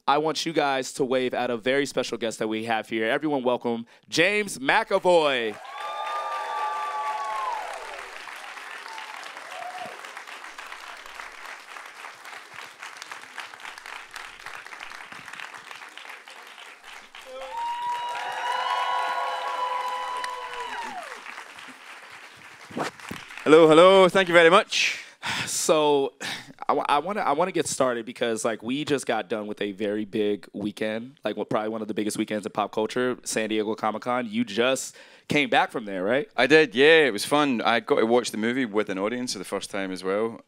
I want you guys to wave at a very special guest that we have here. Everyone welcome James McAvoy. Hello, hello. Thank you very much. So I want to get started because like we just got done with a very big weekend, like probably one of the biggest weekends in pop culture, San Diego Comic-Con. You just came back from there, right? I did, yeah. It was fun. I got to watch the movie with an audience for the first time as well,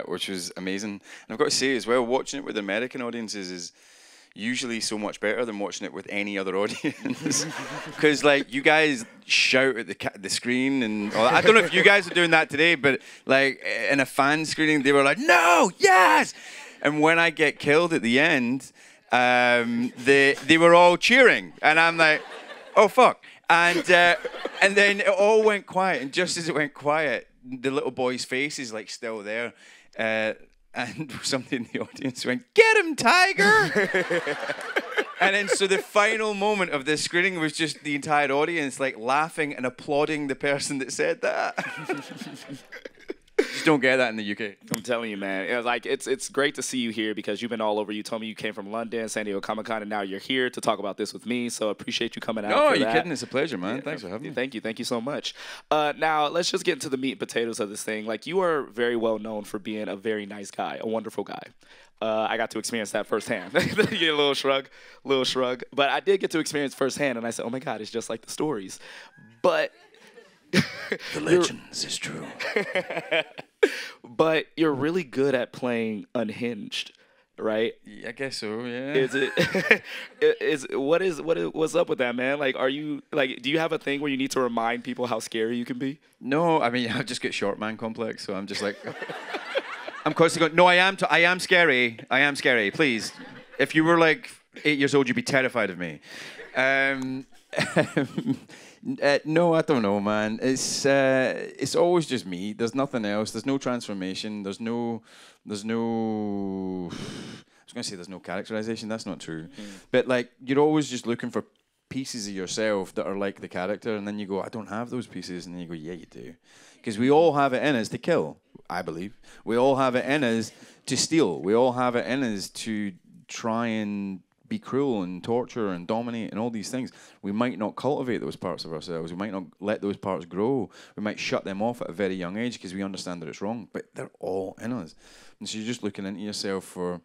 which was amazing. And I've got to say as well, watching it with American audiences is usually so much better than watching it with any other audience. Because like you guys shout at the screen and all that. I don't know if you guys are doing that today, but like in a fan screening, they were like, "No, yes!" And when I get killed at the end, they were all cheering, and I'm like, "Oh fuck!" And then it all went quiet, and just as it went quiet, the little boy's face is like still there. And somebody in the audience went, "Get him, Tiger!" And then so the final moment of this screening was just the entire audience like laughing and applauding the person that said that. Just don't get that in the UK. I'm telling you, man. It's great to see you here because you've been all over. You told me you came from London, San Diego Comic-Con, and now you're here to talk about this with me. So I appreciate you coming out. No, for you're that. kidding. It's a pleasure, man. Thanks for having me. Thank you so much. Now let's just get into the meat and potatoes of this thing. Like you are very well known for being a very nice guy, a wonderful guy. I got to experience that firsthand. You get a little shrug. But I did get to experience firsthand, and I said, "Oh my God, it's just like the stories." But the legends is true. But you're really good at playing unhinged, right? I guess so. Yeah. Is it? What's up with that, man? Like, are you like? Do you have a thing where you need to remind people how scary you can be? No, I mean I just get short man complex, so I'm just like, I'm constantly going. No, I am scary. I am scary. Please, if you were like 8 years old, you'd be terrified of me. No, I don't know, man. It's always just me. There's nothing else. There's no transformation. There's no. I was gonna say there's no characterization. That's not true. But like you're always just looking for pieces of yourself that are like the character, and then you go, I don't have those pieces, and then you go, yeah, you do, because we all have it in us to kill. I believe we all have it in us to steal. We all have it in us to try and be cruel and torture and dominate and all these things. We might not cultivate those parts of ourselves. We might not let those parts grow. We might shut them off at a very young age because we understand that it's wrong, but they're all in us. And so you're just looking into yourself for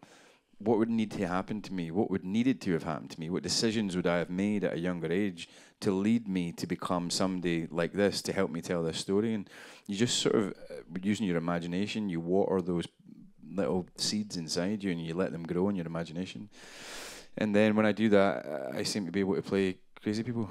what would need to happen to me, what would needed to have happened to me, what decisions would I have made at a younger age to lead me to become somebody like this, to help me tell this story. And you just sort of, using your imagination, you water those little seeds inside you and you let them grow in your imagination. And then when I do that, I seem to be able to play crazy people.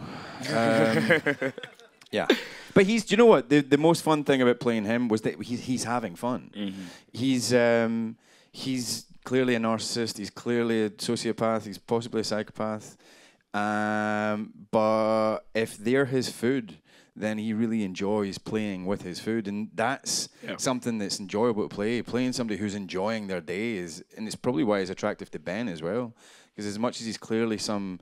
Yeah. But do you know what? The most fun thing about playing him was that he's having fun. Mm-hmm. He's clearly a narcissist. He's clearly a sociopath. He's possibly a psychopath. But if they're his food, then he really enjoys playing with his food. And that's something that's enjoyable to play. Playing somebody who's enjoying their day and it's probably why he's attractive to Ben as well. Because as much as he's clearly some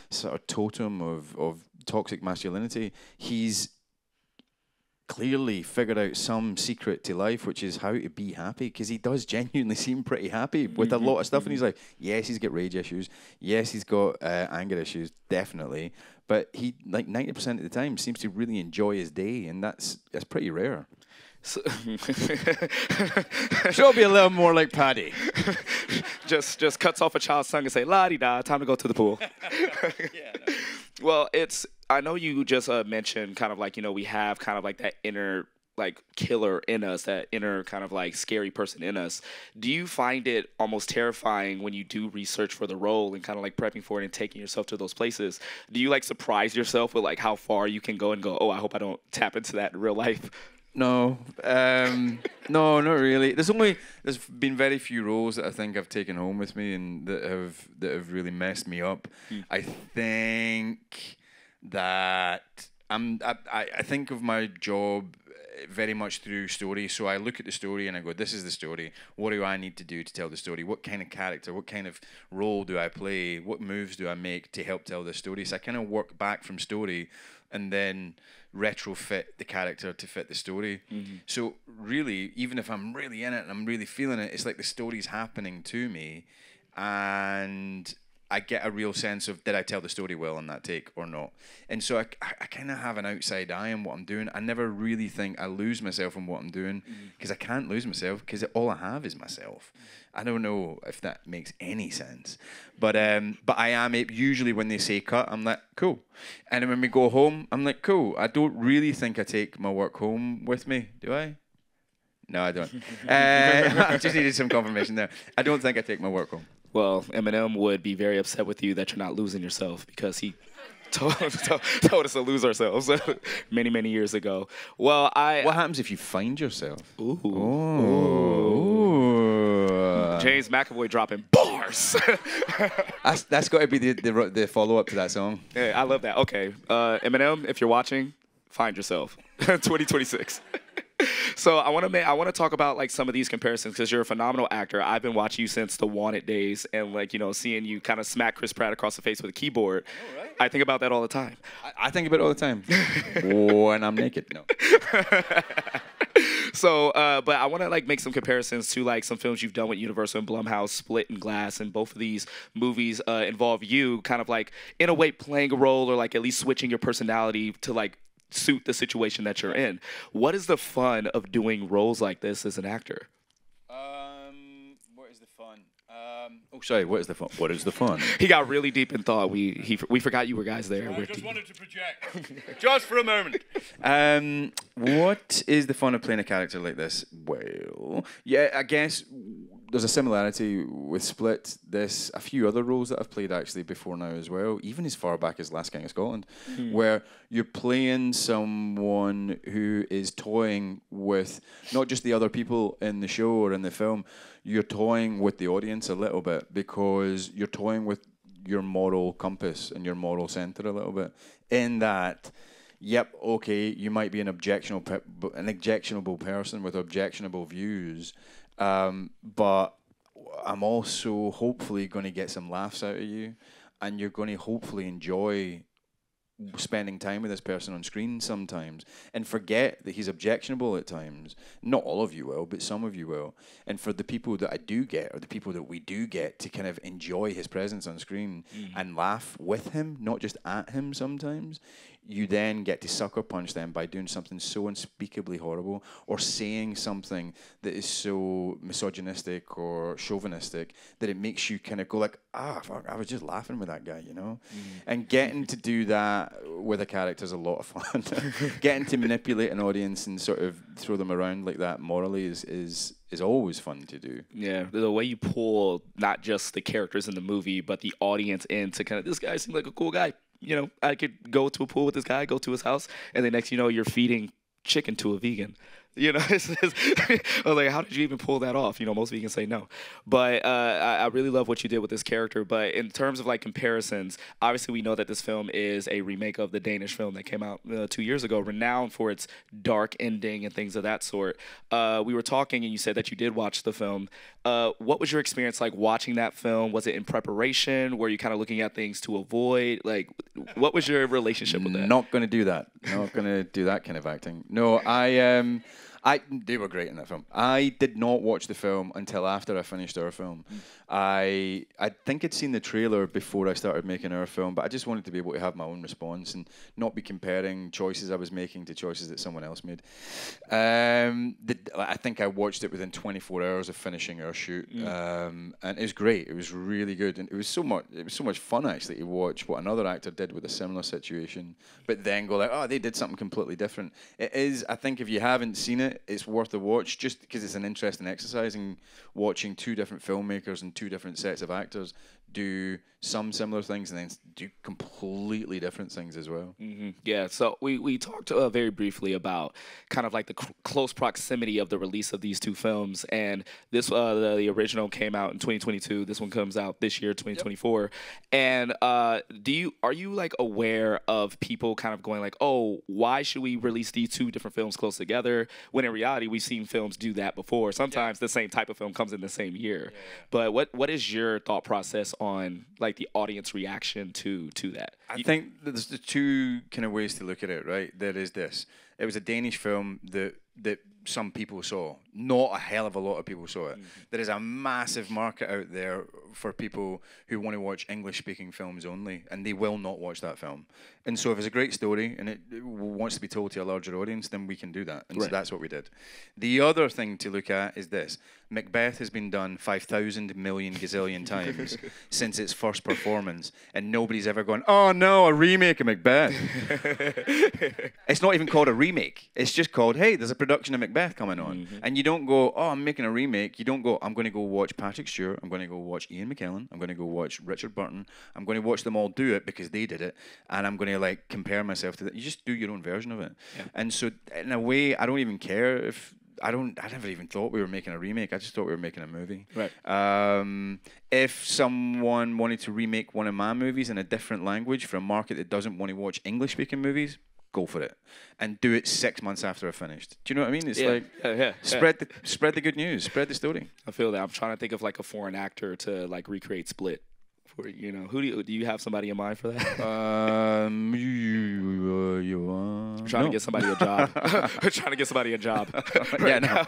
sort of totem of toxic masculinity, he's clearly figured out some secret to life, which is how to be happy, because he does genuinely seem pretty happy with a lot of stuff in his life. Yes, he's got rage issues. Yes, he's got anger issues, definitely. But he, like 90% of the time, seems to really enjoy his day, and that's pretty rare. So She'll be a little more like Paddy. just cuts off a child's tongue and say, "La-di-da, time to go to the pool." Yeah, no. Well, I know you just mentioned kind of like, we have kind of like that inner like killer in us, that inner kind of like scary person in us. Do you find it almost terrifying when you do research for the role and kind of like prepping for it and taking yourself to those places? Do you like surprise yourself with like how far you can go and go, oh, I hope I don't tap into that in real life? No, no, not really. There's been very few roles that I think I've taken home with me and that have really messed me up. I think that I think of my job very much through story. So I look at the story and I go, this is the story. What do I need to do to tell the story? What kind of character, what kind of role do I play? What moves do I make to help tell this story? So I kind of work back from story and then retrofit the character to fit the story. So really, even if I'm really in it and I'm really feeling it, it's like the story's happening to me, and I get a real sense of, did I tell the story well on that take or not? And so I kind of have an outside eye on what I'm doing. I never really think I lose myself in what I'm doing, because I can't lose myself, because all I have is myself. I don't know if that makes any sense. But I am, usually when they say cut, I'm like, cool. And then when we go home, I'm like, cool. I don't really think I take my work home with me, do I? No, I don't. I just needed some confirmation there. I don't think I take my work home. Well, Eminem would be very upset with you that you're not losing yourself, because he told us to lose ourselves many, many years ago. Well, What happens if you find yourself? Ooh. Ooh. James McAvoy dropping bars. That's got to be the follow-up to that song. Yeah, I love that. Okay, Eminem, if you're watching, find yourself. 2026. So I want to talk about like some of these comparisons, because you're a phenomenal actor. I've been watching you since the Wanted days, and like, you know, seeing you kind of smack Chris Pratt across the face with a keyboard. Oh, right. I think about that all the time. I think about it all the time when I'm naked. No. So, but I want to like make some comparisons to like some films you've done with Universal and Blumhouse, Split and Glass, and both of these movies involve you kind of like in a way playing a role, or like at least switching your personality to like suit the situation that you're in. What is the fun of doing roles like this as an actor? What is the fun? Sorry, what is the fun? What is the fun? He got really deep in thought. We forgot you were guys there. I just wanted to project. Just for a moment. What is the fun of playing a character like this? Well, yeah, I guess there's a similarity with Split. There's a few other roles that I've played actually before now as well, even as far back as Last King of Scotland, where you're playing someone who is toying with not just the other people in the show or in the film, you're toying with the audience a little bit, because you're toying with your moral compass and your moral center a little bit. In that, yep, okay, you might be an objectionable person with objectionable views, but I'm also hopefully going to get some laughs out of you, and you're going to hopefully enjoy spending time with this person on screen sometimes, and forget that he's objectionable at times. Not all of you will, but some of you will. And for the people that I do get, or the people that we do get to kind of enjoy his presence on screen and laugh with him, not just at him sometimes, you then get to sucker punch them by doing something so unspeakably horrible, or saying something that is so misogynistic or chauvinistic that it makes you kind of go like, fuck, I was just laughing with that guy, you know? And getting to do that with a character is a lot of fun. Getting to manipulate an audience and sort of throw them around like that morally is always fun to do. Yeah, the way you pull not just the characters in the movie, but the audience in to kind of, this guy seems like a cool guy. You know, I could go to a pool with this guy, go to his house, and then next you know, you're feeding chicken to a vegan. You know, I was like, how did you even pull that off? You know, most vegans say no. But I really love what you did with this character. But in terms of like comparisons, obviously we know that this film is a remake of the Danish film that came out 2 years ago, renowned for its dark ending and things of that sort. We were talking and you said that you did watch the film. What was your experience like watching that film? Was it in preparation? Were you kind of looking at things to avoid? Like, what was your relationship with that? Not going to do that. Not going to do that kind of acting. No, they were great in that film. I did not watch the film until after I finished our film. I think I'd seen the trailer before I started making our film, but I just wanted to be able to have my own response and not be comparing choices I was making to choices that someone else made. I think I watched it within 24 hours of finishing our shoot, and it was great. It was really good, and it was so much fun actually to watch what another actor did with a similar situation, but then go like, oh, they did something completely different. It is, I think, if you haven't seen it, it's worth a watch just because it's an interesting exercise in watching two different filmmakers and two different sets of actors do some similar things and then do completely different things as well. Yeah, so we talked very briefly about kind of like the close proximity of the release of these two films, and this the original came out in 2022. This one comes out this year, 2024. And are you like aware of people kind of going like, oh, why should we release these two different films close together? When in reality, we've seen films do that before. Sometimes the same type of film comes in the same year. But what is your thought process on like the audience reaction to that? I think there's the two kind of ways to look at it, right? There is this. It was a Danish film that some people saw. Not a hell of a lot of people saw it. There is a massive market out there for people who want to watch English-speaking films only, and they will not watch that film. And so if it's a great story and it wants to be told to a larger audience, then we can do that. And so that's what we did. The other thing to look at is this. Macbeth has been done 5,000 million gazillion times since its first performance, and nobody's ever gone, oh no, a remake of Macbeth. It's not even called a remake. It's just called, hey, there's a production of Macbeth coming on. And you don't go, oh, I'm making a remake. You don't go, I'm going to go watch Patrick Stewart. I'm going to go watch Ian McKellen. I'm going to go watch Richard Burton. I'm going to watch them all do it because they did it. And I'm going to like compare myself to that. You just do your own version of it. Yeah. And so in a way, I don't even care if I never even thought we were making a remake. I just thought we were making a movie. Right. If someone wanted to remake one of my movies in a different language for a market that doesn't want to watch English-speaking movies, go for it, and do it 6 months after I've finished. Do you know what I mean? It's spread the good news, spread the story. I feel that. I'm trying to think of like a foreign actor to like recreate Split. For, you know, who do you have somebody in mind for that? Trying to get somebody a job. Trying to get somebody a job. Yeah, no.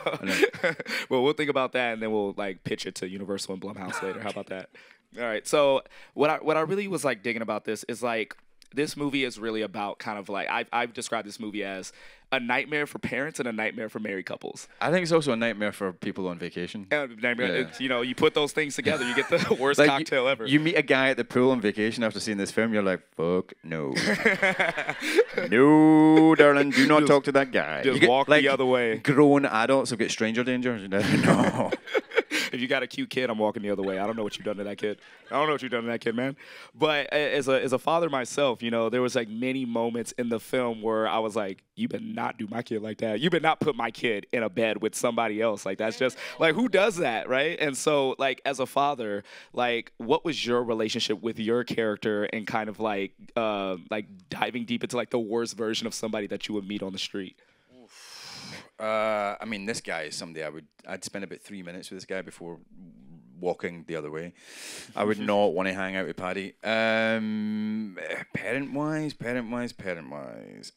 Well, we'll think about that, and then we'll like pitch it to Universal and Blumhouse later. How about that? All right. So what I really was like digging about this is like, this movie is really about kind of like, I've described this movie as a nightmare for parents and a nightmare for married couples. I think it's also a nightmare for people on vacation. You know, you put those things together, you get the worst like cocktail ever. You meet a guy at the pool on vacation after seeing this film, you're like, fuck no. No, darling, do not talk to that guy. Just walk the other way. Grown adults will get stranger danger. No. If you got a cute kid, I'm walking the other way. I don't know what you've done to that kid. I don't know what you've done to that kid, man. But as a father myself, you know, there was like many moments in the film where I was like, you better not do my kid like that. You better not put my kid in a bed with somebody else. Like, that's just, like, who does that, right? And so, like, as a father, like, what was your relationship with your character and kind of like diving deep into like the worst version of somebody that you would meet on the street? I mean, this guy is somebody I'd spend about 3 minutes with this guy before walking the other way. I would not want to hang out with Paddy. Parent-wise,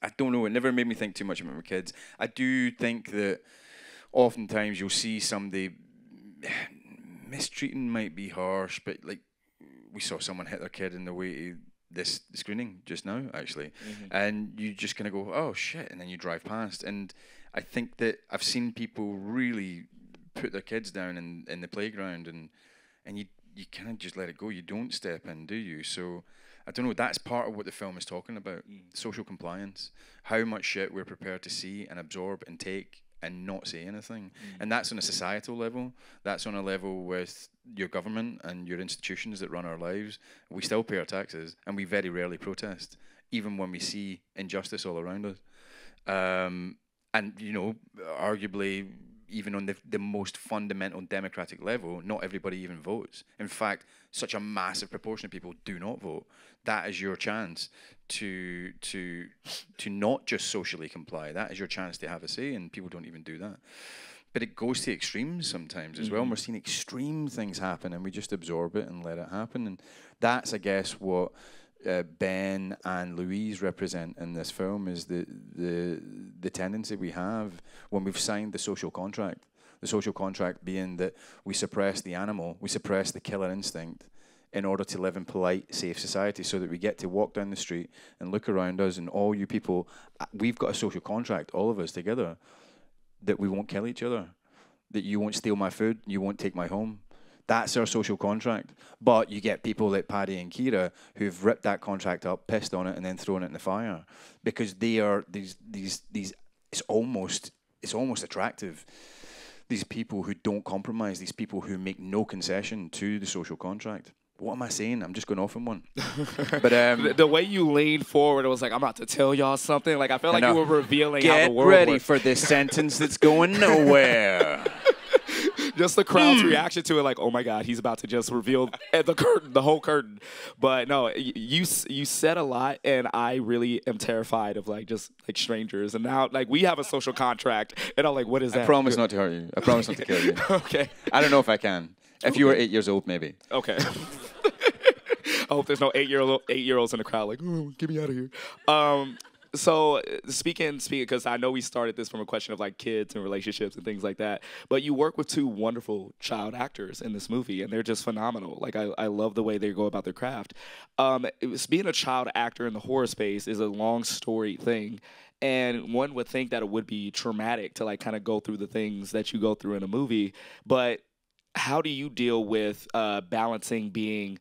I don't know. It never made me think too much about my kids. I do think that oftentimes you'll see somebody mistreating might be harsh, but like we saw someone hit their kid in the way to this screening just now, actually, and you just kind of go, oh shit, and then you drive past. And I think that I've seen people really put their kids down in the playground, and you kind of just let it go. You don't step in, do you? So I don't know. That's part of what the film is talking about: social compliance, how much shit we're prepared to see and absorb and take and not say anything. And that's on a societal level. That's on a level with your government and your institutions that run our lives. We still pay our taxes, and we very rarely protest, even when we see injustice all around us. And, you know, arguably, even on the most fundamental democratic level, not everybody even votes. In fact, such a massive proportion of people do not vote. That is your chance to not just socially comply. That is your chance to have a say, and people don't even do that. But it goes to extremes sometimes as well, and we're seeing extreme things happen, and we just absorb it and let it happen. And that's, I guess, what Ben and Louise represent in this film, is the tendency we have when we've signed the social contract. The social contract being that we suppress the animal, we suppress the killer instinct in order to live in polite, safe society, so that we get to walk down the street and look around us, and all you people, we've got a social contract, all of us together, that we won't kill each other, that you won't steal my food, you won't take my home. That's our social contract. But you get people like Paddy and Kira who've ripped that contract up, pissed on it, and then thrown it in the fire, because they are these. It's almost attractive. These people who don't compromise, these people who make no concession to the social contract. what am I saying? I'm just going off on one. But the way you leaned forward, it was like, I'm about to tell y'all something. Like, I felt like you were revealing how the world Get ready works. for this sentence that's going nowhere. Just the crowd's reaction to it, like, oh my God, he's about to just reveal the whole curtain. But no, you said a lot, and I really am terrified of like just like strangers. And now like we have a social contract, and I'm like, what is that? I promise not to hurt you. I promise not to kill you. Okay. I don't know if I can. If you were 8 years old, maybe. Okay. I hope there's no 8-year-olds in the crowd like, oh, get me out of here. So speaking, because I know we started this from a question of like kids and relationships and things like that, but you work with two wonderful child actors in this movie, and they're just phenomenal. Like I love the way they go about their craft. Being a child actor in the horror space is a long storied thing. And one would think that it would be traumatic to like kind of go through the things that you go through in a movie. But how do you deal with balancing being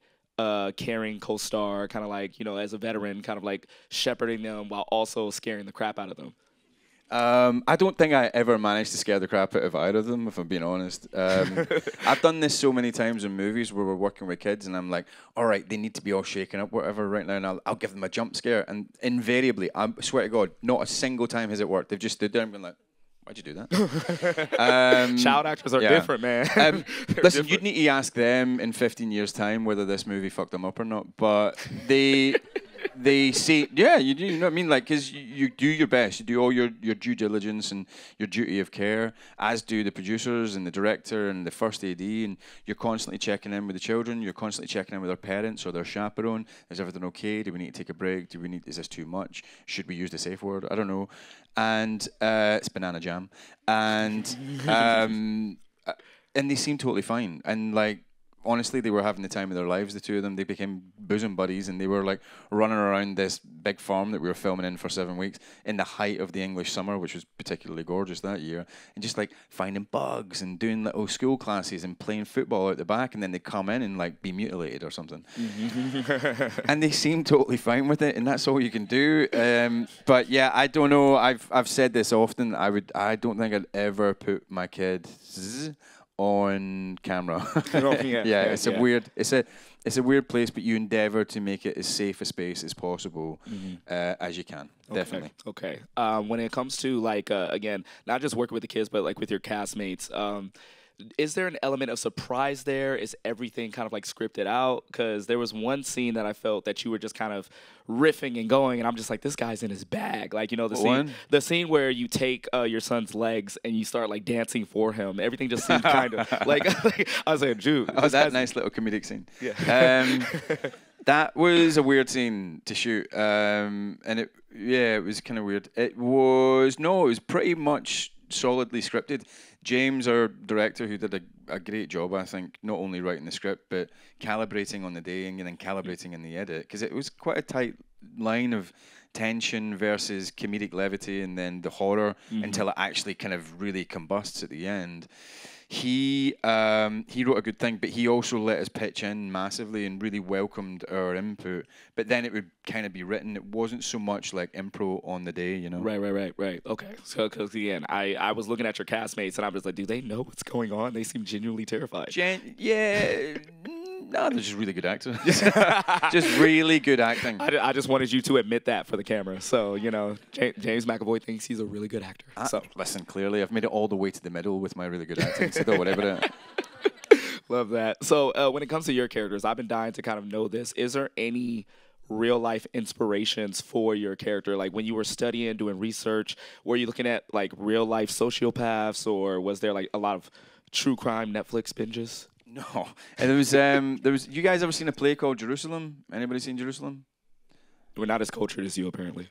caring co-star, kind of like, you know, as a veteran, kind of like shepherding them while also scaring the crap out of them? I don't think I ever managed to scare the crap out of either of them, if I'm being honest. I've done this so many times in movies where we're working with kids, and I'm like, all right, they need to be all shaken up, whatever, right now, and I'll give them a jump scare. And invariably, I swear to God, not a single time has it worked. They've just stood there and been like, why'd you do that? Child actors are different, man. Listen, different. you'd need to ask them in 15 years' time whether this movie fucked them up or not. But they say, yeah, you do, you know what I mean? Like, because you do your best. You do all your due diligence and your duty of care, as do the producers and the director and the first AD. And you're constantly checking in with the children. You're constantly checking in with their parents or their chaperone. Is everything okay? Do we need to take a break? Is this too much? Should we use the safe word? I don't know. And it's banana jam. And they seem totally fine. And like, honestly, they were having the time of their lives, the two of them. They became bosom buddies, and they were like running around this big farm that we were filming in for 7 weeks in the height of the English summer, which was particularly gorgeous that year, and just like finding bugs and doing little school classes and playing football out the back, and then they come in and like be mutilated or something. And they seem totally fine with it, and that's all you can do. But yeah, I don't know. I've said this often. I don't think I'd ever put my kids on camera. It's a weird. It's a weird place, but you endeavor to make it as safe a space as possible as you can. Definitely. Okay. When it comes to like again, not just working with the kids, but like with your castmates, is there an element of surprise there? Is everything kind of like scripted out? Because there was one scene that I felt that you were just kind of riffing and going, and I'm just like, this guy's in his bag. Like, you know, the scene where you take your son's legs and you start like dancing for him. Everything just seemed kind of like I was like, Jude. Oh, that nice little comedic scene. Yeah. That was a weird scene to shoot, and it was kind of weird. It was pretty much solidly scripted. James, our director, who did a great job, I think, not only writing the script, but calibrating on the day and then calibrating in the edit, because it was quite a tight line of tension versus comedic levity and then the horror until it actually kind of really combusts at the end. He wrote a good thing, but he also let us pitch in massively and really welcomed our input. But then it would kind of be written. It wasn't so much like improv on the day, you know? Right. Okay. So, because again, I was looking at your castmates and I was like, do they know what's going on? They seem genuinely terrified. No, they're just really good actors. Just really good acting. I just wanted you to admit that for the camera. So, you know, James McAvoy thinks he's a really good actor. So listen, clearly, I've made it all the way to the middle with my really good acting. So don't worry about it. Love that. So when it comes to your characters, I've been dying to kind of know this. Is there any real life inspirations for your character? Like when you were studying, doing research, were you looking at like real life sociopaths, or was there like a lot of true crime Netflix binges? No. And there was. You guys ever seen a play called Jerusalem? Anybody seen Jerusalem? We're not as cultured as you, apparently.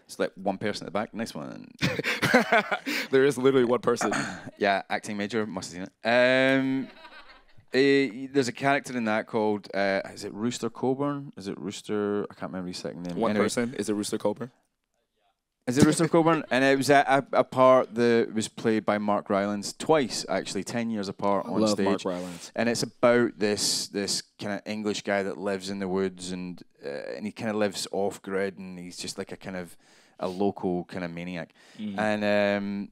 It's like one person at the back. Next one. There is literally one person. Yeah, acting major. Must have seen it. There's a character in that called, is it Rooster Coburn? Is it Rooster? I can't remember his second name. One person? Is it Rooster Coburn? Is it Rooster Coburn? And it was a part that was played by Mark Rylance twice, actually, 10 years apart on stage. Mark Rylance. And it's about this kind of English guy that lives in the woods, and he kind of lives off grid, and he's just like a local kind of maniac. And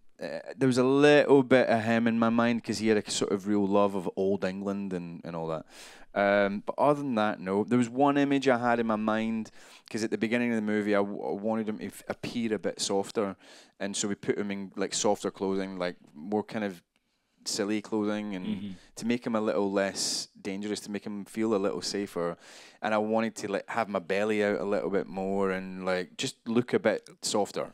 there was a little bit of him in my mind because he had a sort of real love of old England and all that. But other than that, no. There was one image I had in my mind because at the beginning of the movie, I wanted him to appear a bit softer, and so we put him in like softer clothing, like more kind of silly clothing, and to make him a little less dangerous, to make him feel a little safer. And I wanted to like have my belly out a little bit more and like just look a bit softer.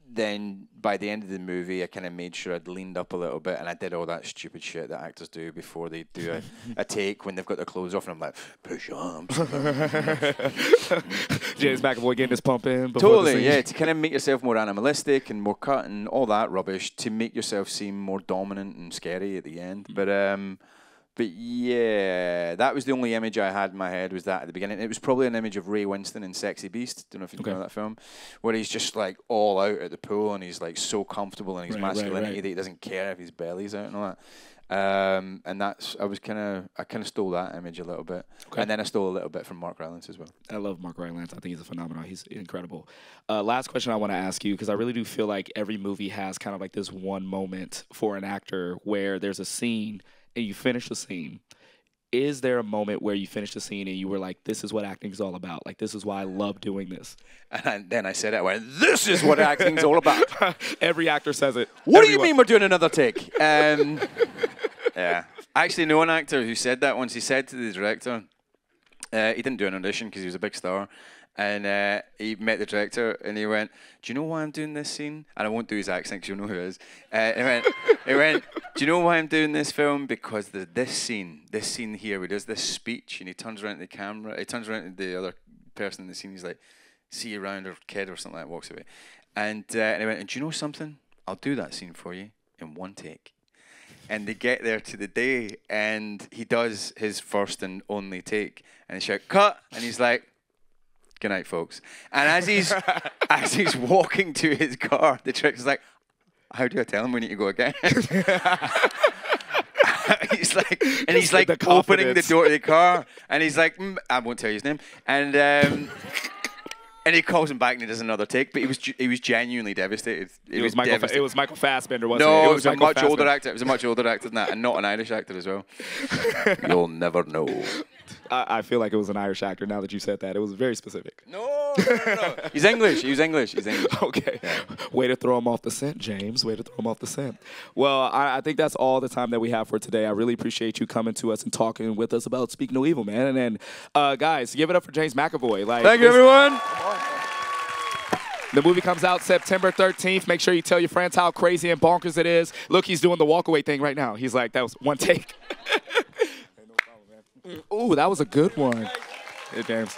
Then by the end of the movie, I kind of made sure I'd leaned up a little bit, and I did all that stupid shit that actors do before they do a take when they've got their clothes off, and I'm like, push arms. James McAvoy getting his pump in. Totally, yeah, to kind of make yourself more animalistic and more cut and all that rubbish to make yourself seem more dominant and scary at the end. But yeah, that was the only image I had in my head was that at the beginning. It was probably an image of Ray Winston in Sexy Beast. Don't know if you know that film, where he's just like all out at the pool and he's like so comfortable in his masculinity that he doesn't care if his belly's out and all that. And that's I kind of stole that image a little bit, and then I stole a little bit from Mark Rylance as well. I love Mark Rylance. I think he's a phenomenon. He's incredible. Last question I want to ask you, because I really do feel like every movie has kind of like this one moment for an actor where there's a scene and you finish the scene. Is there a moment where you finish the scene and you were like, this is what acting is all about? Like, this is why I love doing this. And then I said it, I went, this is what acting's all about. Every actor says it. What do you mean we're doing another take? Yeah. I actually know an actor who said that once. He said to the director, he didn't do an audition because he was a big star. And he met the director and he went, do you know why I'm doing this scene? And I won't do his accent because you'll know who it is. He went, do you know why I'm doing this film? Because this scene here, where he does this speech and he turns around to the camera, he turns around to the other person in the scene, he's like, see you around, or kid or something like that, walks away. And he went, and do you know something? I'll do that scene for you in one take. And they get there to the day and he does his first and only take. And they shout, cut! And he's like, good night, folks. And as he's walking to his car, the director's like, how do I tell him we need to go again? he's like opening the door to the car, and he's like, I won't tell you his name, and he calls him back and he does another take, but he was genuinely devastated. It was Michael Fassbender, wasn't it? No, it was a much older actor. It was a much older actor than that, and not an Irish actor as well. You'll never know. I feel like it was an Irish actor now that you said that. It was very specific. No. He's English. He's English. Okay. Yeah. Way to throw him off the scent, James. Way to throw him off the scent. Well, I think that's all the time that we have for today. I really appreciate you coming to us and talking with us about Speak No Evil, man. And then, guys, give it up for James McAvoy. Thank you, everyone. The movie comes out September 13th. Make sure you tell your friends how crazy and bonkers it is. Look, he's doing the walkaway thing right now. He's like, that was one take. Ooh, that was a good one. Hey, James.